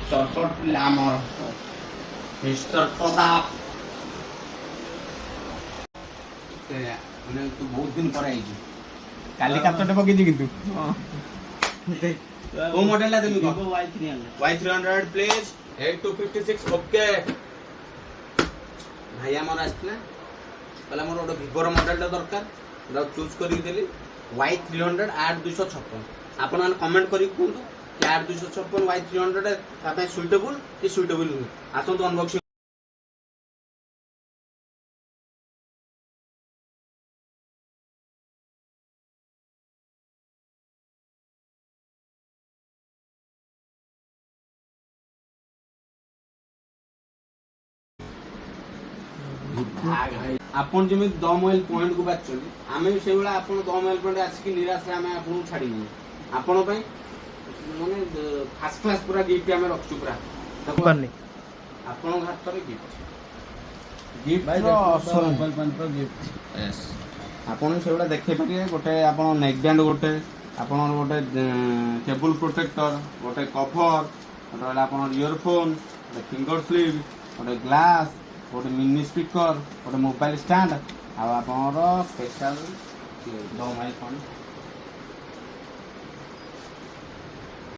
চটপট আমার মিস্টার প্রতাপ মানে তু বহুত দিন পরে আইছি কালি কাপটা পকেইছি কিন্তু কোন মডেলটা তুমি কো Y300 প্লিজ 8256 ওকে ভাই আমার আসলে বলে আমার ওটা ভিভোর মডেলটা দরকার ওটা চুজ করি দেলি Y300 8256 আপন মানে কমেন্ট করি কুহতু कि 8256 Y300 ता सुइटेबल कि सुइटेबल नुह आसंतु अनबॉक्सिंग आपन जमी 10 माइल पॉइंट को बाचली आमे से बेला आपन 10 माइल पॉइंट आसी निराश रे आमे आपन छाडी नी आपन पई माने फर्स्ट क्लास पूरा गिफ्ट आमे रखछु पूरा करनी आपन हाथ पर गिफ्ट गिफ्ट मोबाइल पॉइंट पर गिफ्ट यस आपन से बेला देखै परिए गोटे आपन नेक बैंड गोटे आपन गोटे केबल प्रोटेक्टर गोटे कवर गोटे आपन इयरफोन गोटे फिंगर स्लिप गोटे ग्लास गोटे मिनी स्पीकर गोटे मोबाइल स्टैंड आ स्पेशल 10 माइल फोन